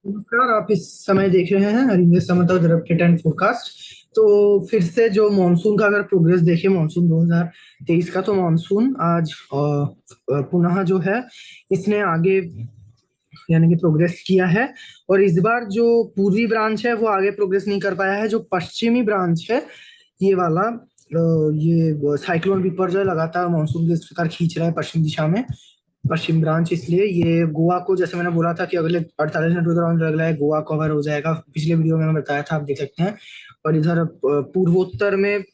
नमस्कार। आप इस समय देख रहे हैं हरिंदर समाचार अपडेट एंड फोरकास्ट। तो फिर से जो मानसून का अगर प्रोग्रेस देखें, मानसून 2023 का, तो मानसून आज पुनः जो है इसने आगे यानी कि प्रोग्रेस किया है। और इस बार जो पूर्वी ब्रांच है वो आगे प्रोग्रेस नहीं कर पाया है। जो पश्चिमी ब्रांच है, ये वाला ये साइक्लोन विपर्जय लगातार मानसून को इस प्रकार खींच रहा है पश्चिम दिशा में। पश्चिम ब्रांच इसलिए ये गोवा को, जैसे मैंने बोला था कि अगले 48 घंटों के दौरान लग रहा है गोवा कवर हो जाएगा, पिछले वीडियो में मैंने बताया था, आप देख सकते हैं। और इधर पूर्वोत्तर में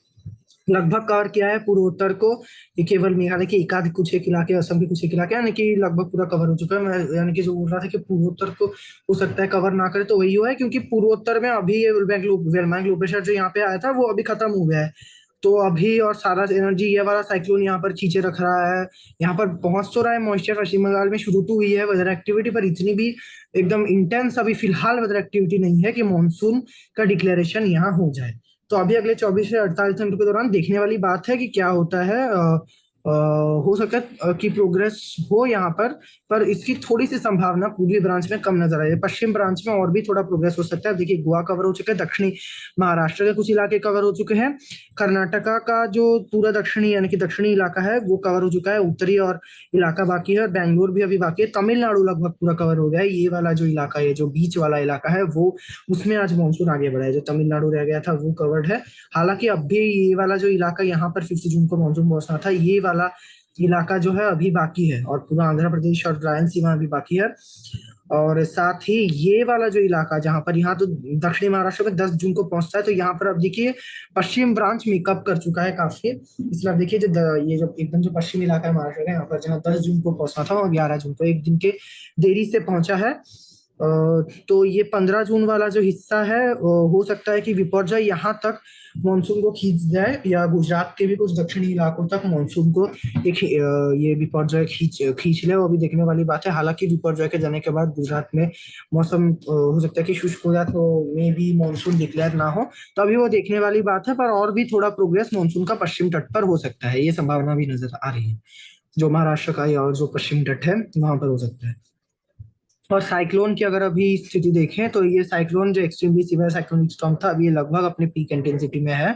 लगभग कवर किया है पूर्वोत्तर को। ये केवल मेघालय के एकाध कुछ एक इलाके, असम के कुछ एक इलाके, यानी कि लगभग पूरा कवर हो चुका है। मैं यानी कि जो बोल रहा था कि पूर्वोत्तर को हो सकता है कवर ना करे, तो वही हुआ है, क्योंकि पूर्वोत्तर में अभी ये वेलमैंग लो प्रेशर जो यहाँ पे आया था वो अभी खत्म हो गया है। तो अभी और सारा एनर्जी ये वाला साइक्लोन यहाँ पर खींचे रख रहा है। यहाँ पर पहुंच तो रहा है मॉइस्चर, पश्चिम बंगाल में शुरू तो हुई है वेदर एक्टिविटी, पर इतनी भी एकदम इंटेंस अभी फिलहाल वेदर एक्टिविटी नहीं है कि मानसून का डिक्लेरेशन यहाँ हो जाए। तो अभी अगले 24 से 48 घंटों के दौरान देखने वाली बात है कि क्या होता है। हो सकता है कि प्रोग्रेस हो यहाँ पर इसकी थोड़ी सी संभावना पूर्वी ब्रांच में कम नजर आई है। पश्चिम ब्रांच में और भी थोड़ा प्रोग्रेस हो सकता है। देखिए, गोवा कवर हो चुका है, दक्षिणी महाराष्ट्र के कुछ इलाके कवर हो चुके हैं, कर्नाटका का जो पूरा दक्षिणी यानी कि दक्षिणी इलाका है वो कवर हो चुका है, उत्तरी और इलाका बाकी है, और बैंगलोर भी अभी बाकी है। तमिलनाडु लगभग पूरा कवर हो गया है। ये वाला जो इलाका है, जो बीच वाला इलाका है, वो उसमें आज मानसून आगे बढ़ा है। जो तमिलनाडु रह गया था वो कवर्ड है। हालांकि अब भी ये वाला जो इलाका, यहाँ पर 5 जून को मानसून पहुंचना था, ये वाला इलाका जो है अभी बाकी है, और पूरा आंध्र प्रदेश और रायलसीमा अभी बाकी है। और साथ ही ये वाला जो इलाका, जहां पर यहाँ तो दक्षिणी महाराष्ट्र में 10 जून को पहुंचता है, तो यहाँ पर अब देखिए पश्चिम ब्रांच मेकअप कर चुका है काफी। इसलिए अब देखिए ये जो एकदम जो पश्चिमी इलाका है महाराष्ट्र का, यहाँ पर जहाँ 10 जून को पहुंचना था और 11 जून को, एक दिन के देरी से पहुंचा है। तो ये 15 जून वाला जो हिस्सा है, हो सकता है कि विपर्जय यहाँ तक मानसून को खींच जाए, या गुजरात के भी कुछ दक्षिणी इलाकों तक मानसून को एक ये विपर्जय खींच खींच ले। वो भी देखने वाली बात है। हालांकि विपर्जय के जाने के बाद गुजरात में मौसम हो सकता है कि शुष्क हो जाए, तो मे भी मानसून डिक्लेयर ना हो। तो अभी वो देखने वाली बात है, पर और भी थोड़ा प्रोग्रेस मानसून का पश्चिम तट पर हो सकता है, ये संभावना भी नजर आ रही है। जो महाराष्ट्र का या और जो पश्चिम तट है वहां पर हो सकता है। और साइक्लोन की अगर अभी स्थिति देखें, तो ये साइक्लोन जो एक्सट्रीमली सीवियर साइक्लोनिक स्टॉर्म था, अभी ये लगभग अपने पीक इंटेंसिटी में है,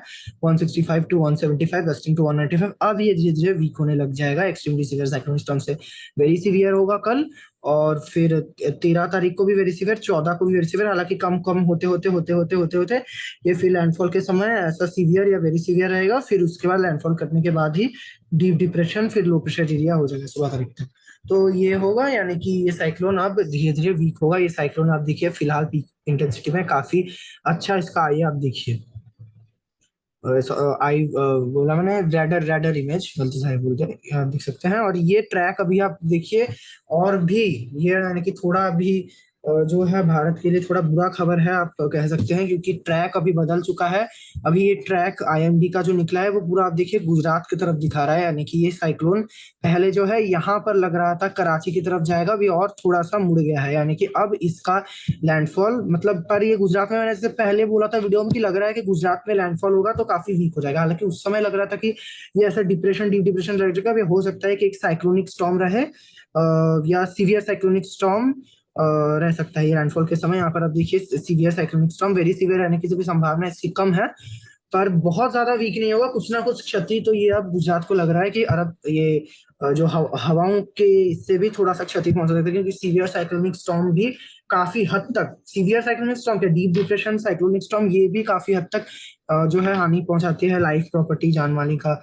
165 टू 175, गस्टिंग टू 195। अब ये धीरे धीरे वीक होने लग जाएगा। एक्सट्रीमली सीवियर साइक्लोनिक स्टॉर्म से वेरी सीवियर होगा कल, और फिर 13 तारीख को भी वेरी सीवियर, 14 को भी वेरी सीवियर। हालांकि कम कम होते होते ये फिर लैंडफॉल के समय ऐसा सीवियर या वेरी सीवियर रहेगा। फिर उसके बाद लैंडफॉल करने के बाद ही डीप डिप्रेशन, फिर लो प्रेशर एरिया हो जाएगा 16 तारीख तक। तो ये होगा, यानी कि ये साइक्लोन अब धीरे धीरे वीक होगा। ये साइक्लोन आप देखिए फिलहाल पीक इंटेंसिटी में काफी अच्छा इसका आई आप देखिए। आई बोला मैंने, रेडर रेडर इमेज गलती से बोल गया, आप देख सकते हैं। और ये ट्रैक अभी आप देखिए, और भी ये यानी कि थोड़ा अभी जो है भारत के लिए थोड़ा बुरा खबर है, आप कह सकते हैं, क्योंकि ट्रैक अभी बदल चुका है। अभी ये ट्रैक आईएमडी का जो निकला है वो पूरा आप देखिए गुजरात की तरफ दिखा रहा है। यानी कि ये साइक्लोन पहले जो है यहाँ पर लग रहा था कराची की तरफ जाएगा, अभी और थोड़ा सा मुड़ गया है। यानी कि अब इसका लैंडफॉल मतलब, पर ये गुजरात में, मैंने जैसे पहले बोला था वीडियो में कि लग रहा है कि गुजरात में लैंडफॉल होगा तो काफी वीक हो जाएगा। हालांकि उस समय लग रहा था कि ये ऐसा डिप्रेशन डीप डिप्रेशन रह जाएगा। अभी हो सकता है कि एक साइक्लोनिक स्टॉर्म रहे, या सीवियर साइक्लोनिक स्टॉर्म रह सकता है ये लैंडफॉल के समय। यहाँ पर आप देखिए severe cyclonic storm, very severe रहने की जो भी संभावना है इसकी कम है, पर बहुत ज्यादा वीक नहीं होगा। कुछ ना कुछ क्षति तो ये अब गुजरात को लग रहा है कि अरब ये जो हवाओं के इससे भी थोड़ा सा क्षति पहुंच सकती है, क्योंकि सीवियर साइक्लोनिक स्टॉर्म भी काफी हद तक, सीवियर साइक्लोनिक स्टॉर्म के डीप डिप्रेशन साइक्लोनिक स्टॉर्म, ये भी काफी हद तक जो है हानि पहुंचाती है। लाइफ प्रॉपर्टी, जान माली का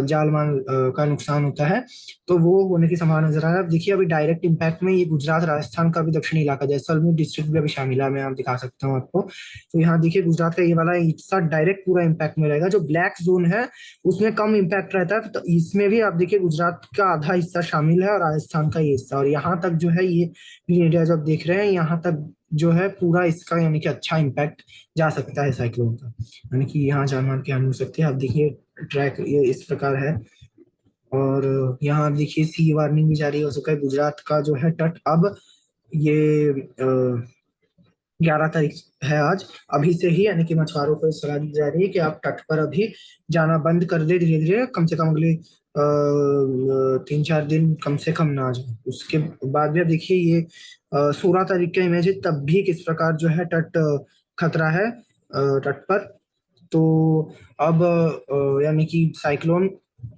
जान माल का नुकसान होता है। तो वो होने की संभावना नजर आ रहा है। अब देखिए अभी डायरेक्ट इम्पैक्ट में ये गुजरात राजस्थान का भी दक्षिणी इलाका, जैसलमेर डिस्ट्रिक्ट भी अभी शामिल है, मैं आप दिखा सकता हूँ आपको। तो यहाँ देखिए गुजरात का ये वाला हिस्सा डायरेक्ट पूरा इम्पैक्ट में रहेगा। जो ब्लैक जोन है उसमें कम इम्पैक्ट रहता है, तो इसमें भी आप देखिए गुजरात का आधा हिस्सा शामिल है और राजस्थान का ये हिस्सा, और यहाँ तक जो है ये ग्रीन एरिया जो आप देख रहे हैं, यहाँ तक जो है पूरा इसका यानी कि अच्छा इम्पैक्ट जा सकता है साइक्लोन का। यानी कि यहाँ जान माल की हानि हो सकती है। आप देखिए ट्रैक ये इस प्रकार है। और यहाँ आप देखिए सी वार्निंग भी जारी हो चुका है गुजरात का जो है तट। अब ये 11 तारीख है आज। अभी से ही यानी कि मछुआरों को सलाह दी जा रही है कि आप तट पर अभी जाना बंद कर दे, धीरे धीरे, कम से कम अगले 3-4 दिन कम से कम ना आ जाए। उसके बाद भी अब देखिए ये 16 तारीख का इमेज है, तब भी किस प्रकार जो है तट खतरा है तट पर। तो अब यानी कि साइक्लोन,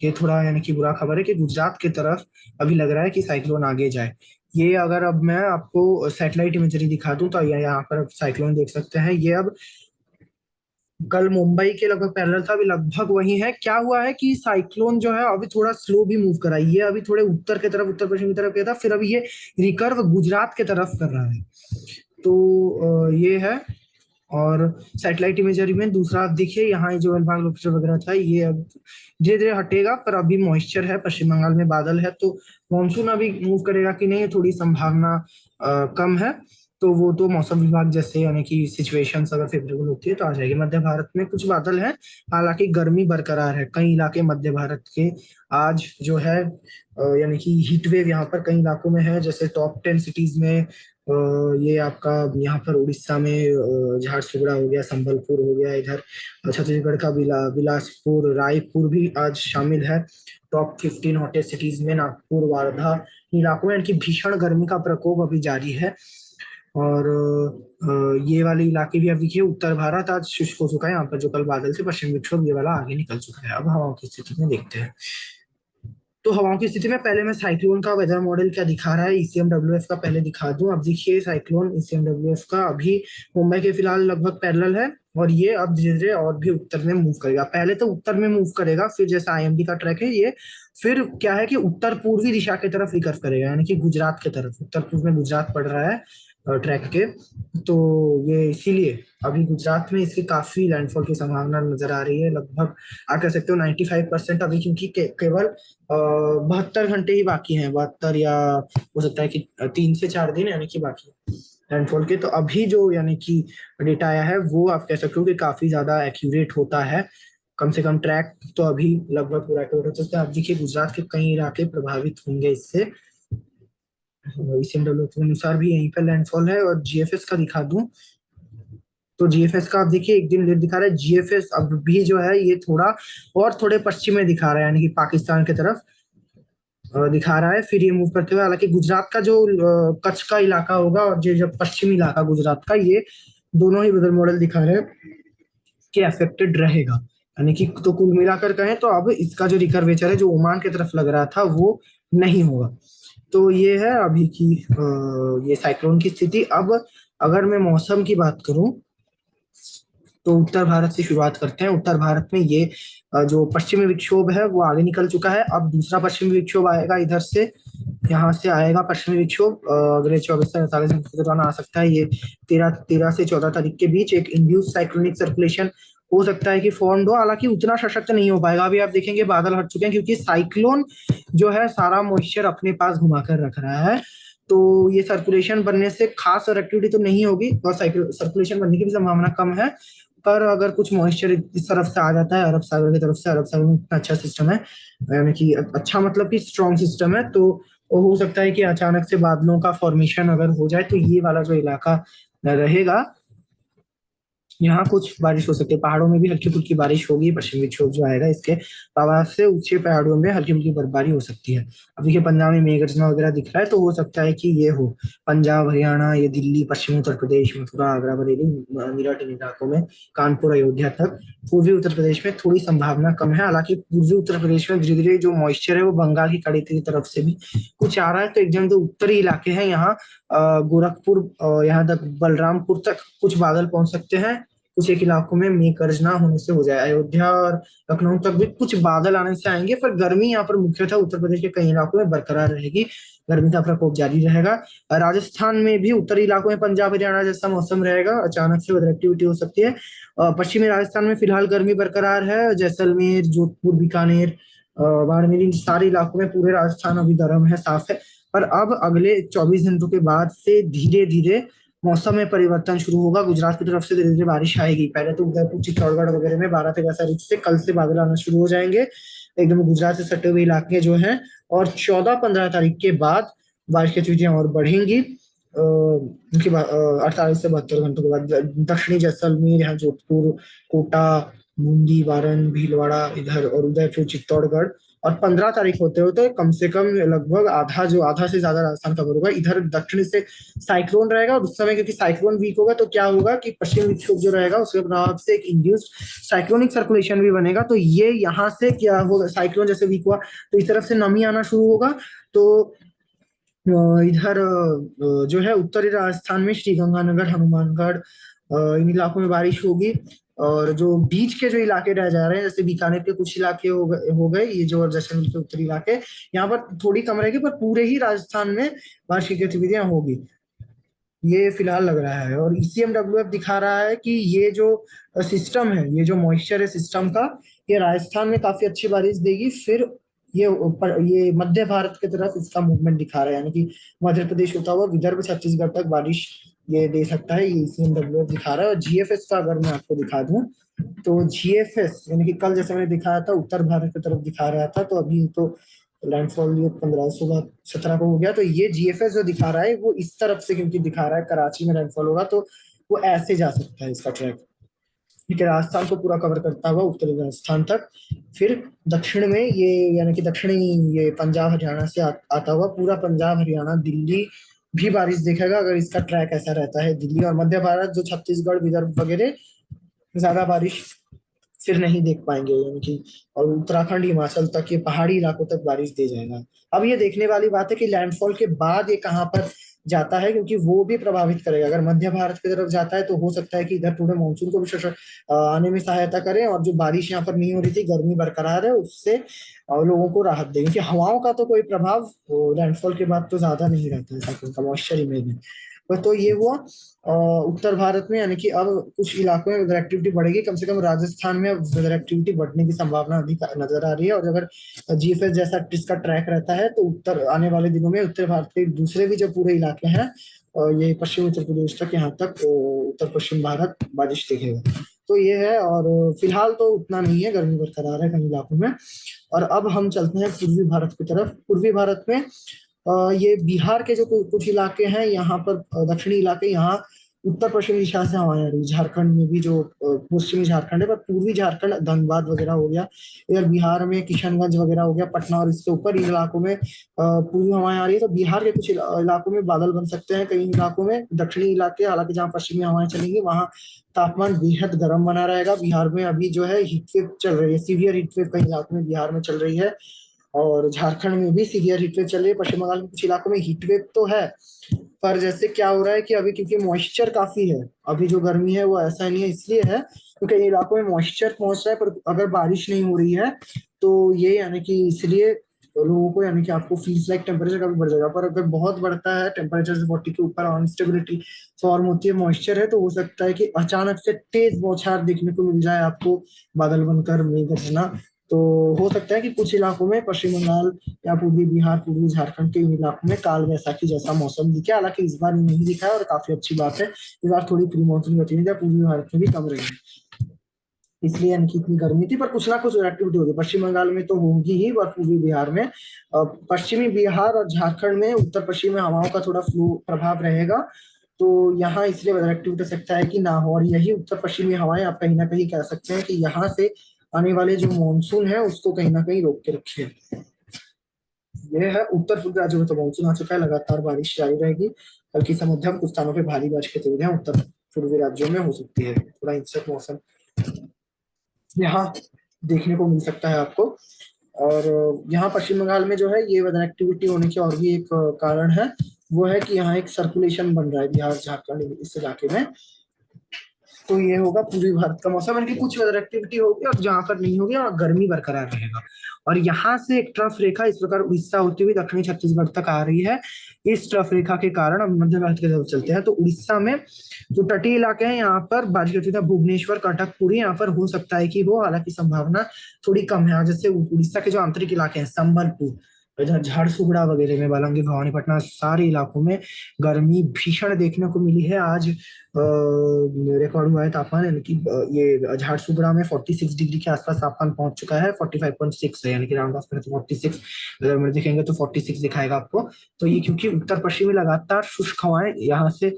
ये थोड़ा यानी कि बुरा खबर है कि गुजरात की तरफ अभी लग रहा है कि साइक्लोन आगे जाए। ये अगर अब मैं आपको सैटेलाइट इमेजरी दिखा दूं तो ये यहाँ पर आप साइक्लोन देख सकते हैं। ये अब कल मुंबई के लगभग पैरेलल था, अभी लगभग वही है। क्या हुआ है कि साइक्लोन जो है अभी थोड़ा स्लो भी मूव कर रहा है। ये अभी थोड़े उत्तर की तरफ, उत्तर पश्चिम की तरफ गया था, फिर अभी ये रिकर्व गुजरात की तरफ कर रहा है। तो ये है। और सैटेलाइट इमेजरी में दूसरा आप देखिए, यहाँ जो अलभाग लोकेशन वगैरह था ये अब धीरे धीरे हटेगा, पर अभी मॉइस्चर है, पश्चिम बंगाल में बादल है, तो मानसून अभी मूव करेगा कि नहीं, थोड़ी संभावना कम है। तो वो तो मौसम विभाग जैसे यानी कि सिचुएशंस अगर फेवरेबल होती है तो आ जाएगी। मध्य भारत में कुछ बादल है, हालांकि गर्मी बरकरार है। कई इलाके मध्य भारत के आज जो है यानी कि हीट वेव यहाँ पर कई इलाकों में है, जैसे टॉप 10 सिटीज में ये आपका यहाँ पर उड़ीसा में झारसुगड़ा हो गया, संबलपुर हो गया, इधर छत्तीसगढ़ का बिलासपुर, रायपुर भी आज शामिल है टॉप 15 हॉटेस्ट सिटीज में। नागपुर, वारधा इलाकों में इनकी भीषण गर्मी का प्रकोप अभी जारी है। और ये वाले इलाके भी अब देखिए, उत्तर भारत आज शुष्क हो चुका है, यहाँ पर जो कल बादल से पश्चिम विक्षोभ ये वाला आगे निकल चुका है। अब हवाओं की स्थिति में देखते हैं। तो हवाओं की स्थिति में पहले मैं साइक्लोन का वेदर मॉडल क्या दिखा रहा है ईसीएमडब्ल्यूएफ का पहले दिखा दूं। अब देखिए साइक्लोन ईसीएमडब्ल्यूएफ का अभी मुंबई के फिलहाल लगभग पैरेलल है, और ये अब धीरे धीरे और भी उत्तर में मूव करेगा। पहले तो उत्तर में मूव करेगा, फिर जैसा आईएमडी का ट्रैक है ये, फिर क्या है कि उत्तर पूर्वी दिशा की तरफ रिकर्व करेगा, यानी कि गुजरात की तरफ, उत्तर पूर्व में गुजरात पड़ रहा है ट्रैक के। तो ये इसीलिए अभी गुजरात में इसकी काफी लैंडफॉल की संभावना नजर आ रही है। लगभग आप कह सकते हो 95% अभी, क्योंकि केवल 72 घंटे ही बाकी हैं, 72 या हो सकता है कि 3 से 4 दिन यानी कि बाकी लैंडफॉल के। तो अभी जो यानी कि डेटा आया है वो आप कह सकते हो कि काफी ज्यादा एक्यूरेट होता है। कम से कम ट्रैक तो अभी लगभग पूरा एक्यूरेट हो सकता है। आप देखिए गुजरात के कई इलाके प्रभावित होंगे इससे। ईसीएमडब्ल्यू के अनुसार भी यहीं पर लैंडफॉल है। और जीएफएस का दिखा दूं तो जीएफएस का आप देखिए एक दिन लेट दिखा रहा है। जीएफएस अब भी जो है ये थोड़ा और थोड़े पश्चिम में दिखा रहा है, यानी कि पाकिस्तान की तरफ दिखा रहा है, फिर ये मूव करते हुए। हालांकि गुजरात का जो कच्छ का इलाका होगा और जो जब पश्चिमी इलाका गुजरात का, ये दोनों ही वेदर मॉडल दिखा रहे हैं कि अफेक्टेड रहेगा। यानी कि तो कुल मिलाकर कहें तो अब इसका जो रिकर्वेचर है जो ओमान की तरफ लग रहा था वो नहीं होगा। तो ये है अभी की ये साइक्लोन की स्थिति। अब अगर मैं मौसम की बात करूं तो उत्तर भारत से शुरुआत करते हैं। उत्तर भारत में ये जो पश्चिमी विक्षोभ है वो आगे निकल चुका है। अब दूसरा पश्चिमी विक्षोभ आएगा इधर से, यहाँ से आएगा पश्चिमी विक्षोभ अगले 24 से 48 घंटे के दौरान आ सकता है। ये 13 से 14 तारीख के बीच एक इंड्यूस साइक्लोनिक सर्कुलेशन हो सकता है कि फॉर्म हो, हालांकि उतना सशक्त नहीं हो पाएगा। अभी आप देखेंगे बादल हट चुके हैं, क्योंकि साइक्लोन जो है सारा मॉइस्चर अपने पास घुमा कर रख रहा है। तो ये सर्कुलेशन बनने से खास और एक्टिविटी तो नहीं होगी, और सर्कुलेशन बनने की भी संभावना कम है। पर अगर कुछ मॉइस्चर इस तरफ से आ जाता है अरब सागर की तरफ से, अरब सागर में इतना अच्छा सिस्टम है, यानी कि अच्छा मतलब कि स्ट्रॉन्ग सिस्टम है, तो वो हो सकता है कि अचानक से बादलों का फॉर्मेशन अगर हो जाए तो ये वाला जो इलाका रहेगा यहाँ कुछ बारिश हो सकती है। पहाड़ों में भी हल्की फुल्की बारिश होगी। पश्चिमी विक्षोभ जो आएगा इसके प्रभाव से ऊंचे पहाड़ों में हल्की फुल्की बर्फबारी हो सकती है। अब देखिए पंजाब में मेघ गर्जना वगैरह दिख रहा है, तो हो सकता है कि ये हो पंजाब, हरियाणा, ये दिल्ली, पश्चिमी उत्तर प्रदेश, मथुरा, आगरा, बरेली, मेरठ इन इलाकों में, कानपुर, अयोध्या तक। पूर्वी उत्तर प्रदेश में थोड़ी संभावना कम है, हालांकि पूर्वी उत्तर प्रदेश में धीरे धीरे जो मॉइस्चर है वो बंगाल की खाड़ी की तरफ से भी कुछ आ रहा है। तो एकदम जो उत्तरी इलाके हैं यहाँ गोरखपुर यहाँ तक, बलरामपुर तक कुछ बादल पहुंच सकते हैं। कुछ एक इलाकों में मेघ गर्जना होने से हो जाए। अयोध्या और लखनऊ तक भी कुछ बादल आने से आएंगे, पर गर्मी यहाँ पर मुख्यतः उत्तर प्रदेश के कई इलाकों में बरकरार रहेगी। गर्मी का प्रकोप जारी रहेगा। राजस्थान में भी उत्तरी इलाकों में पंजाब हरियाणा जैसा मौसम रहेगा, अचानक से वेदर एक्टिविटी हो सकती है। पश्चिमी राजस्थान में फिलहाल गर्मी बरकरार है। जैसलमेर, जोधपुर, बीकानेर, बाड़मेर, इन सारे इलाकों में पूरे राजस्थान अभी गर्म है, साफ है। पर अब अगले 24 घंटों के बाद से धीरे धीरे मौसम में परिवर्तन शुरू होगा। गुजरात की तरफ से धीरे धीरे बारिश आएगी। पहले तो उदयपुर, चित्तौड़गढ़ वगैरह में 12 तारीख से कल से बादल आना शुरू हो जाएंगे, एकदम गुजरात से सटे हुए इलाके जो हैं। और 14-15 तारीख के बाद बारिश की गतिविधियां और बढ़ेंगी। उनके 48 से 72 घंटों के बाद दक्षिणी जैसलमेर, यहाँ जोधपुर, कोटा, बूंदी, बारन, भीलवाड़ा इधर, और उदयपुर, चित्तौड़गढ़। और 15 तारीख होते होते कम से कम लगभग आधा से ज्यादा राजस्थान कवर होगा। इधर दक्षिण से साइक्लोन रहेगा, और उस समय क्योंकि साइक्लोन वीक होगा तो क्या होगा कि पश्चिम विक्षोभ जो रहेगा उसके प्रभाव से एक इंड्यूस्ड साइक्लोनिक सर्कुलेशन भी बनेगा। तो ये यहाँ से क्या होगा, साइक्लोन जैसे वीक हुआ तो इस तरफ से नमी आना शुरू होगा। तो इधर जो है उत्तरी राजस्थान में श्रीगंगानगर, हनुमानगढ़, इन इलाकों में बारिश होगी। और जो बीच के जो इलाके रह जा रहे हैं, जैसे बीकानेर के कुछ इलाके हो गए ये जो, और जैसलमेर के उत्तरी इलाके, यहाँ पर थोड़ी कम रहेगी, पर पूरे ही राजस्थान में बारिश की गतिविधियां होगी, ये फिलहाल लग रहा है। और ईसीएमडब्ल्यूएफ दिखा रहा है कि ये जो सिस्टम है, ये जो मॉइस्चर है सिस्टम का, ये राजस्थान में काफी अच्छी बारिश देगी। फिर ये मध्य भारत की तरफ इसका मूवमेंट दिखा रहा है, यानी कि मध्य प्रदेश होता हुआ विदर्भ छत्तीसगढ़ तक बारिश ये दे सकता है, ये ईसीएमडब्ल्यूएफ दिखा रहा है। और जीएफएस का अगर मैं आपको दिखा दूं, तो जीएफएस यानी कि कल जैसे मैंने दिखाया था उत्तर भारत की तरफ दिखा रहा था, तो अभी तो लैंडफॉल ये 15 16 17 को हो गया। तो ये जीएफएस जो दिखा रहा है वो इस तरफ से क्योंकि दिखा रहा है कराची में लैंडफॉल होगा, तो वो ऐसे जा सकता है इसका ट्रैक, ठीक है, राजस्थान को पूरा कवर करता हुआ उत्तरी राजस्थान तक। फिर दक्षिण में ये, यानी कि दक्षिणी, ये पंजाब हरियाणा से आता हुआ पूरा पंजाब हरियाणा दिल्ली भी बारिश देखेगा अगर इसका ट्रैक ऐसा रहता है। दिल्ली और मध्य भारत जो छत्तीसगढ़ विदर्भ वगैरह ज्यादा बारिश फिर नहीं देख पाएंगे, यानी कि, और उत्तराखंड हिमाचल तक, ये पहाड़ी इलाकों तक बारिश दे जाएगा। अब ये देखने वाली बात है कि लैंडफॉल के बाद ये कहाँ पर जाता है, क्योंकि वो भी प्रभावित करेगा। अगर मध्य भारत की तरफ जाता है तो हो सकता है कि इधर थोड़े मानसून को भी आने में सहायता करे, और जो बारिश यहाँ पर नहीं हो रही थी, गर्मी बरकरार है, उससे लोगों को राहत देगी। क्योंकि हवाओं का तो कोई प्रभाव लैंडफॉल के बाद तो ज्यादा नहीं रहता है, साइक्लोन का मॉइस्चर इमेज में। तो ये हुआ उत्तर भारत में, यानी कि अब कुछ इलाकों में वेदर एक्टिविटी बढ़ेगी। कम से कम राजस्थान में अब वेदर एक्टिविटी बढ़ने की संभावना अधिक नजर आ रही है। और अगर जीएफएस जैसा इसका ट्रैक रहता है तो उत्तर आने वाले दिनों में उत्तर भारत के दूसरे भी जो पूरे इलाके हैं, ये पश्चिमी उत्तर प्रदेश तक, यहाँ तक उत्तर पश्चिम भारत बारिश देखेगा। तो ये है। और फिलहाल तो उतना नहीं है, गर्मी बरकरार है कई इलाकों में। और अब हम चलते हैं पूर्वी भारत की तरफ। पूर्वी भारत में ये बिहार के जो कुछ इलाके हैं, यहाँ पर दक्षिणी इलाके, यहाँ उत्तर पश्चिमी दिशा से हवाएं आ रही है। झारखंड में भी जो पश्चिमी झारखंड है, पर पूर्वी झारखंड, धनबाद वगैरह हो गया, इधर बिहार में किशनगंज वगैरह हो गया, पटना और इसके ऊपर इन इलाकों में पूर्वी हवाएं आ रही है। तो बिहार के कुछ इलाकों में बादल बन सकते हैं, कई इलाकों में दक्षिणी इलाके, हालांकि जहाँ पश्चिमी हवाएं चलेंगी वहां तापमान बेहद गर्म बना रहेगा। बिहार में अभी जो है हीटवेव चल रही है, सीवियर हीटवेव कई इलाकों में बिहार में चल रही है। और झारखंड में भी सीवियर हीटवेव चल रही है। पश्चिम बंगाल के कुछ इलाकों में हीटवेव तो है, पर जैसे क्या हो रहा है कि अभी क्योंकि मॉइस्चर काफी है, अभी जो गर्मी है वो ऐसा नहीं है, इसलिए है क्योंकि इन इलाकों में मॉइस्चर पहुंच रहा है। पर अगर बारिश नहीं हो रही है तो ये, यानी कि इसलिए लोगों को, यानी कि आपको फील्स लाइक टेम्परेचर काफी बढ़ जाएगा। पर अगर बहुत बढ़ता है टेम्परेचर से 40 के ऊपर, अनस्टेबिलिटी फॉर्म होती है, मॉइस्चर है, तो हो सकता है कि अचानक से तेज बौछार देखने को मिल जाए आपको, बादल बनकर, मेघ गर्जना। तो हो सकता है कि कुछ इलाकों में पश्चिम बंगाल या पूर्वी बिहार, पूर्वी झारखंड के इन इलाकों में काल वैसाखी जैसा मौसम दिखे। हालांकि इस बार नहीं दिखा है और काफी अच्छी बात है। इस बार थोड़ी प्री मानसून गतिविधियां पूर्वी भारत में भी कम रही, इसलिए इनकी इतनी गर्मी थी। पर कुछ ना कुछ एक्टिविटी होगी, पश्चिम बंगाल में तो होगी ही, और पूर्वी बिहार में, पश्चिमी बिहार और झारखंड में उत्तर पश्चिम में हवाओं का थोड़ा फ्लो प्रभाव रहेगा। तो यहाँ इसलिए वेदर एक्टिविटी हो सकता है कि ना हो। और यही उत्तर पश्चिमी हवाएं आप कहीं ना कहीं कह सकते हैं कि यहाँ से आने वाले जो मानसून है उसको कहीं ना कहीं रोक के रखे है। यह है उत्तर पूर्वी राज्यों में तो मानसून आ चुका है, लगातार बारिश जारी रहेगी। हल्की से मध्यम, कुछ स्थानों पे भारी बारिश की गतिविधियां उत्तर पूर्वी राज्यों में हो सकती है। थोड़ा हिंसक मौसम यहाँ देखने को मिल सकता है आपको। और यहाँ पश्चिम बंगाल में जो है ये वेदर एक्टिविटी होने के और भी एक कारण है, वो है कि यहाँ एक सर्कुलेशन बन रहा है बिहार झारखंड इस इलाके में। तो ये होगा पूर्वी भारत का मौसम, यानी कि कुछ वेदर एक्टिविटी होगी और जहां पर नहीं होगी, और गर्मी बरकरार रहेगा। और यहाँ से एक ट्रफ रेखा इस प्रकार उड़ीसा होती हुई दक्षिणी छत्तीसगढ़ तक आ रही है। इस ट्रफ रेखा के कारण अब मध्य भारत की तरफ चलते हैं, तो उड़ीसा में जो तटीय इलाके हैं यहाँ पर बारिश होती है। भुवनेश्वर, कटक, पुरी, यहाँ पर हो सकता है कि हो, हालांकि संभावना थोड़ी कम है। जैसे उड़ीसा के जो आंतरिक इलाके हैं, संबलपुर, इधर झारसुगुड़ा वगैरह में, बालांगीर, भवानीपटना, सारे इलाकों में गर्मी भीषण देखने को मिली है आज। रिकॉर्ड हुआ है तापमान, यानी कि ये झारसुगुड़ा में 46 डिग्री के आसपास तापमान पहुंच चुका है। 45.6 है, यानी कि राउंड ऑफ करें तो 46। अगर मैं देखेंगे तो 46 दिखाएगा आपको। तो ये क्योंकि उत्तर पश्चिमी लगातार शुष्क हवाएं यहाँ से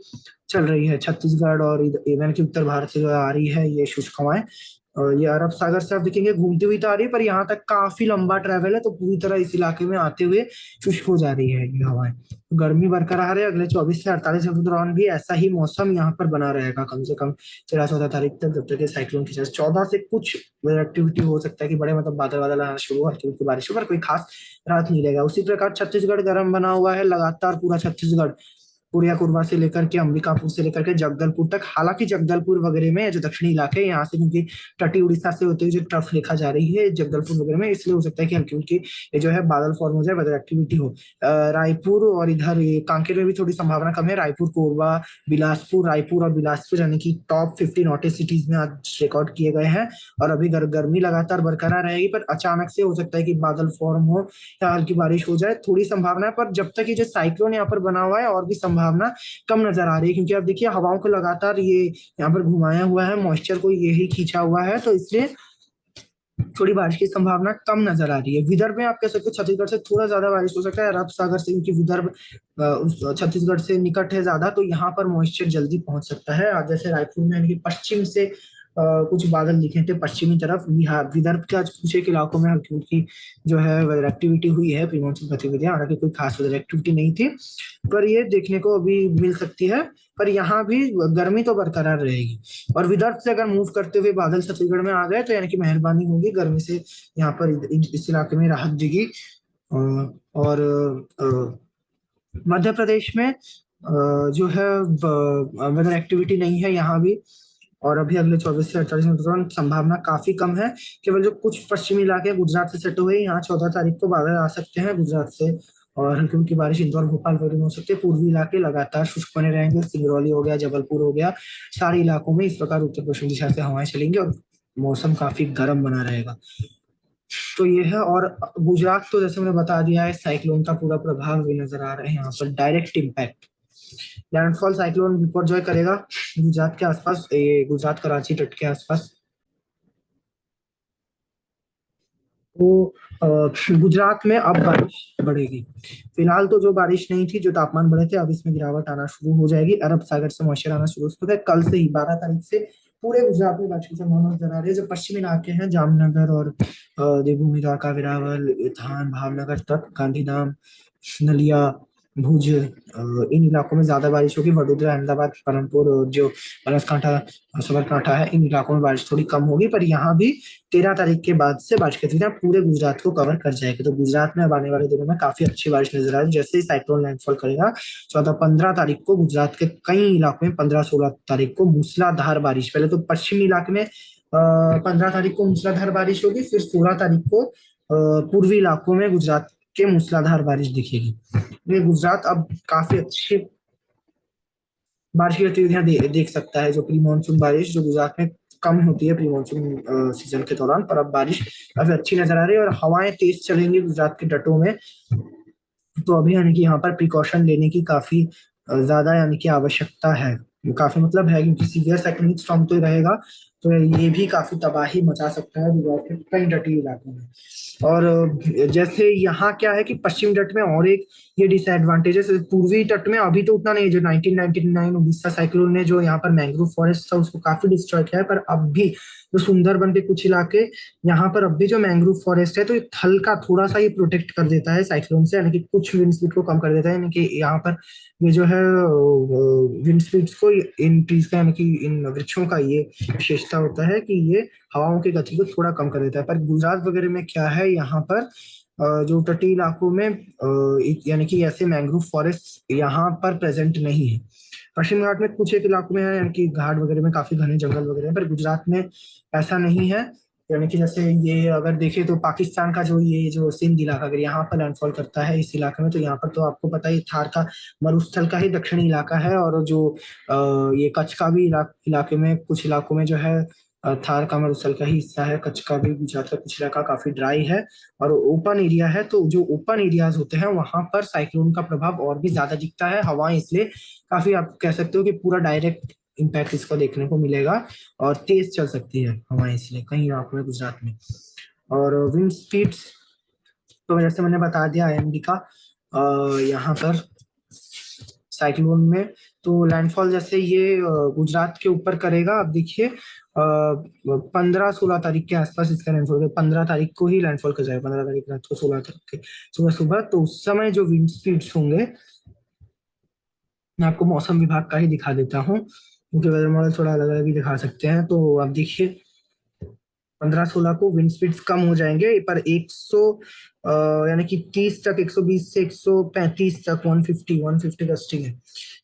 चल रही है, छत्तीसगढ़ और इवन की उत्तर भारत से जो आ रही है ये शुष्क हवाएं। और ये अरब सागर से आप देखेंगे घूमती हुई तो आ रही है, पर यहाँ तक काफी लंबा ट्रैवल है, तो पूरी तरह इस इलाके में आते हुए शुष्क हो जा रही है ये हवाएं। गर्मी बरकरार है, अगले 24 से 48 घंटों के दौरान भी ऐसा ही मौसम यहाँ पर बना रहेगा, कम से कम 13-14 तारीख तक, जब तक ये साइक्लोन की 14 से कुछ एक्टिविटी हो सकता है कि बड़े मतलब बादल बादल आना शुरू हो, हल्की हल्की बारिश हो, पर कोई खास राहत नहीं रहेगा। उसी प्रकार छत्तीसगढ़ गर्म बना हुआ है लगातार, पूरा छत्तीसगढ़, कोरिया कुरबा से लेकर के अंबिकापुर से लेकर के जगदलपुर तक। हालांकि जगदलपुर वगैरह में जो दक्षिणी इलाके हैं यहाँ से, क्योंकि तटीय उड़ीसा से होते हुए जो ट्रफ रेखा जा रही है जगदलपुर वगैरह में, इसलिए हो सकता है कि हल्की हल्की ये जो है बादल फॉर्म हो जाए, वेदर एक्टिविटी हो। रायपुर और इधर ये कांकेर में भी थोड़ी संभावना कम है। रायपुर, कोरबा, बिलासपुर, रायपुर और बिलासपुर यानी कि टॉप 15 नॉटेस्ट सिटीज में आज रिकॉर्ड किए गए हैं। और अभी गर्मी लगातार बरकरार रहेगी, पर अचानक से हो सकता है कि बादल फॉर्म हो या हल्की बारिश हो जाए, थोड़ी संभावना है। पर जब तक ये जो साइक्लोन यहाँ पर बना हुआ है, और भी संभावना कम नजर आ रही है, क्योंकि आप देखिए हवाओं को लगातार ये यहाँ पर घुमाया हुआ है, मॉइस्चर को यही खींचा हुआ है, तो इसलिए थोड़ी बारिश की संभावना कम नजर आ रही है। विदर्भ में आप कह सकते हो छत्तीसगढ़ से थोड़ा ज्यादा बारिश हो सकता है, अरब सागर से, क्योंकि विदर्भ छत्तीसगढ़ से निकट है ज्यादा, तो यहाँ पर मॉइस्चर जल्दी पहुंच सकता है। और जैसे रायपुर में यानी कि पश्चिम से कुछ बादल दिखे थे पश्चिमी तरफ, बिहार, विदर्भ के आज कुछ एक इलाकों में हल्की हल्की जो है वेदर एक्टिविटी हुई है, प्री मानसून गतिविधियां, हालांकि कोई खास वेदर एक्टिविटी नहीं थी, पर ये देखने को अभी मिल सकती है। पर यहाँ भी गर्मी तो बरकरार रहेगी। और विदर्भ से अगर मूव करते हुए बादल छत्तीसगढ़ में आ गए, तो यानी कि मेहरबानी होगी, गर्मी से यहाँ पर इस इलाके में राहत देगी। और मध्य प्रदेश में जो है वेदर एक्टिविटी नहीं है यहाँ भी। और अभी अगले 24 से 48 घंटों के दौरान संभावना काफी कम है। केवल जो कुछ पश्चिमी इलाके हैं गुजरात से सटे हुए, यहाँ 14 तारीख को बादल आ सकते हैं गुजरात से, और हल्की हल्की बारिश इंदौर, भोपाल वगैरह में हो सकती है। पूर्वी इलाके लगातार शुष्क बने रहेंगे, सिंगरौली हो गया, जबलपुर हो गया, सारे इलाकों में इस प्रकार उत्तर पश्चिम दिशा से हवाएं चलेंगी और मौसम काफी गर्म बना रहेगा। तो ये है। और गुजरात तो जैसे मैंने बता दिया है, साइक्लोन का पूरा प्रभाव भी नजर आ रहा है यहाँ पर, direct impact. Landfall cyclone Biparjoy करेगा गुजरात के आसपास, ये गुजरात कराची तट के आसपास। तो गुजरात में अब बारिश बढ़ेगी। फिलहाल तो जो बारिश नहीं थी, जो तापमान बढ़े थे, अब इसमें गिरावट आना शुरू हो जाएगी। अरब सागर से मॉइस्चर आना शुरू हो सकता है कल से ही, 12 तारीख से पूरे गुजरात में बारिश की संभावना नजर आ रही है। जो पश्चिमी इलाके हैं, जामनगर और देवभूमि, द्वारका, वेरावल, थान, भावनगर तक, गांधीधाम, नलिया, भुज, इन इलाकों में ज्यादा बारिश होगी। वडोदरा, अहमदाबाद, पालनपुर और जो बनासकांठा, साबरकांठा है, इन इलाकों में बारिश थोड़ी कम होगी। पर यहाँ भी 13 तारीख के बाद से बारिश की गतिविधियां पूरे गुजरात को कवर कर जाएगी। तो गुजरात में अब आने वाले दिनों में काफी अच्छी बारिश नजर आ रही है। जैसे ही साइक्लोन लैंडफॉल करेगा 14-15 तारीख को गुजरात के कई इलाकों में, 15-16 तारीख को मूसलाधार बारिश, पहले तो पश्चिमी इलाके में 15 तारीख को मूसलाधार बारिश होगी, फिर 16 तारीख को पूर्वी इलाकों में गुजरात के मूसलाधार बारिश दिखेगी। ये गुजरात अब काफी अच्छी बारिश की गतिविधियां देख सकता है। जो प्री मानसून बारिश जो गुजरात में कम होती है प्री मानसून सीजन के दौरान, पर अब बारिश काफी अच्छी नजर आ रही है और हवाएं तेज चलेंगी गुजरात के तटों में। तो अभी यानी कि यहाँ पर प्रिकॉशन लेने की काफी ज्यादा यानी कि आवश्यकता है। काफी मतलब है, क्योंकि सीवियर साइक्लोनिक स्टॉर्म तो रहेगा, तो ये भी काफी तबाही मचा सकता है गुजरात के कई तटीय इलाकों में। और जैसे यहाँ क्या है कि पश्चिमी तट में और एक ये डिसएडवांटेजेस, पूर्वी तट में अभी तो उतना नहीं है। जो 1999 उड़ीसा साइक्लोन ने जो यहाँ पर मैंग्रोव फॉरेस्ट था उसको काफी डिस्ट्रॉय किया है, पर अब भी जो सुंदरबन के कुछ इलाके, यहाँ पर अब भी जो मैंग्रोव फॉरेस्ट है, तो ये हल्का थोड़ा सा ये प्रोटेक्ट कर देता है साइक्लोन से, यानी कि कुछ विंड स्पीड को कम कर देता है। यानी कि यहाँ पर ये जो है विंड स्पीड्स को, इन ट्रीज का यानी कि इन वृक्षों का ये विशेषता होता है कि ये हवाओं की गति को थोड़ा कम कर देता है। पर गुजरात वगैरह में क्या है, यहाँ पर जो तटीय इलाकों में यानी कि ऐसे मैंग्रोव फॉरेस्ट यहाँ पर प्रेजेंट नहीं है। पश्चिम घाट में कुछ एक इलाकों में है, यानी कि घाट वगैरह में काफी घने जंगल वगैरह है, पर गुजरात में ऐसा नहीं है। यानी कि जैसे ये अगर देखें तो पाकिस्तान का जो ये जो सिंध इलाका अगर यहाँ पर लैंडफॉल करता है इस इलाके में, तो यहाँ पर तो आपको पता ही थार का मरुस्थल का ही दक्षिणी इलाका है। और जो ये कच्छ का भी इलाके में कुछ इलाकों में जो है थार का मरुस्थल का ही हिस्सा है। कच्छ का भी, गुजरात का कुछ इलाका काफी ड्राई है और ओपन एरिया है। तो जो ओपन एरियाज होते हैं वहां पर साइक्लोन का प्रभाव और भी ज्यादा दिखता है। हवाएं इसलिए काफी, आप कह सकते हो कि पूरा डायरेक्ट इम्पैक्ट इसका देखने को मिलेगा और तेज चल सकती है हवाएं इसलिए कई इलाकों में गुजरात में। और विंड स्पीड्स तो जैसे मैंने बता दिया आईएमडी का यहाँ पर साइक्लोन में। तो लैंडफॉल जैसे ये गुजरात के ऊपर करेगा, अब देखिए 15-16 तारीख के आसपास इसका लैंडफॉल, 15 तारीख को ही लैंडफॉल कर जाएगा, 15 तारीख रात को, 16 तारीख के सुबह सुबह। तो उस समय जो विंड स्पीड्स होंगे, मैं आपको मौसम विभाग का ही दिखा देता हूँ क्योंकि वेदर मॉडल थोड़ा अलग अलग ही दिखा सकते हैं। तो आप देखिए 15-16 को विंड स्पीड्स कम हो जाएंगे पर 100 यानी कि 30 तक, 120 से 135 तक, 150 गस्टिंग है।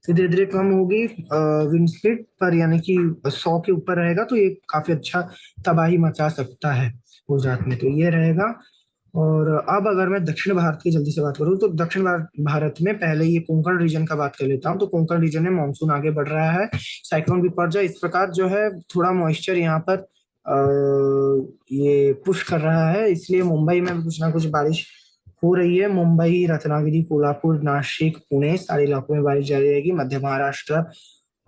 फिर धीरे धीरे कम होगी विंड स्पीड पर, यानी कि 100 के ऊपर रहेगा तो ये काफी अच्छा तबाही मचा सकता है गुजरात में। तो ये रहेगा। और अब अगर मैं दक्षिण भारत की जल्दी से बात करूं तो दक्षिण भारत में पहले ये कोंकण रीजन का बात कर लेता हूं। तो कोंकण रीजन में मानसून आगे बढ़ रहा है, साइक्लोन बिपरजॉय इस प्रकार जो है थोड़ा मॉइस्चर यहाँ पर ये पुश कर रहा है, इसलिए मुंबई में भी कुछ ना कुछ बारिश हो रही है। मुंबई, रत्नागिरी, कोल्हापुर, नासिक, पुणे सारे इलाकों में बारिश जारी रहेगी। मध्य महाराष्ट्र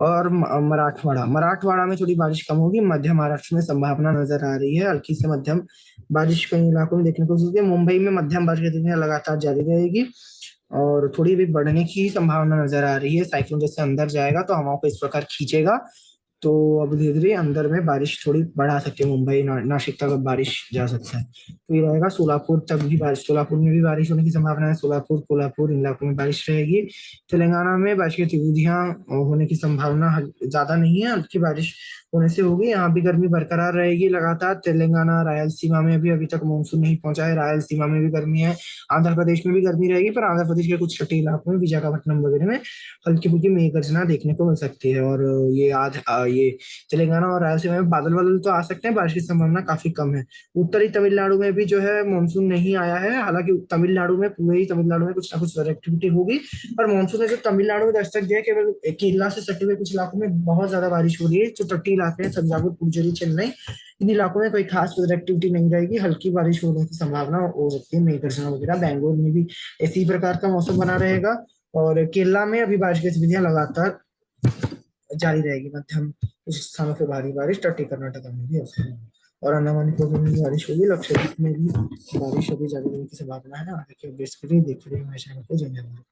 और मराठवाड़ा, मराठवाड़ा में थोड़ी बारिश कम होगी। मध्य महाराष्ट्र में संभावना नजर आ रही है हल्की से मध्यम बारिश कई इलाकों में देखने को मिलती है। मुंबई में मध्यम बारिश गतिविधियां लगातार जारी रहेगी और थोड़ी भी बढ़ने की संभावना नजर आ रही है। साइक्लोन जैसे अंदर जाएगा तो हवाओं को इस प्रकार खींचेगा, तो अब धीरे धीरे अंदर में बारिश थोड़ी बढ़ा सकती है। मुंबई, नासिक तक अब बारिश जा सकता है। तो ये रहेगा। सोलापुर तक भी बारिश, सोलापुर में भी बारिश होने की संभावना है। सोलापुर, कोल्हापुर इन इलाकों में बारिश रहेगी। तेलंगाना में बारिश की गतिविधियां होने की संभावना ज्यादा नहीं है, हल्की बारिश होने से होगी। यहाँ भी गर्मी बरकरार रहेगी लगातार। तेलंगाना, रायलसीमा में भी अभी तक मानसून नहीं पहुंचा है, रायलसीमा में भी गर्मी है। आंध्र प्रदेश में भी गर्मी रहेगी पर आंध्र प्रदेश के कुछ तटीय इलाकों में, विशाखापट्टनम वगैरह में हल्की फुल्की मेघ गर्जना देखने को मिल सकती है। और ये तेलंगाना और रायलसीमा में बादल बादल तो आ सकते हैं, बारिश की संभावना काफी कम है। उत्तरी तमिलनाडु में भी जो है मानसून नहीं आया है, हालांकि तमिलनाडु में, पूरे ही तमिलनाडु में कुछ ना कुछ एक्टिविटी होगी। पर मानसून ने जो तमिलनाडु में दस्तक दिया, केवल केरला से सटे हुए कुछ इलाकों में बहुत ज्यादा बारिश हो रही है। जो तटीय इलाके हैं, तंजावुर, पुडुचेरी, चेन्नई, इन इलाकों में कोई खास वेदर एक्टिविटी नहीं रहेगी, हल्की बारिश होने की संभावना हो सकती है, मेघ गर्जना वगैरह। बैंगलोर में भी इसी प्रकार का मौसम बना रहेगा। और केरला में अभी बारिश की गतिविधियां लगातार जारी रहेगी, मध्यम कुछ स्थानों पे भारी बारिश, तटीय कर्नाटक में भी ऐसा ही। और अंडमान निकोबार में भी बारिश होगी, लक्षद्वीप में भी बारिश अभी जारी रहने की संभावना है। आगे के अपडेट्स के लिए देखते रहिए हमारे चैनल को। धन्यवाद।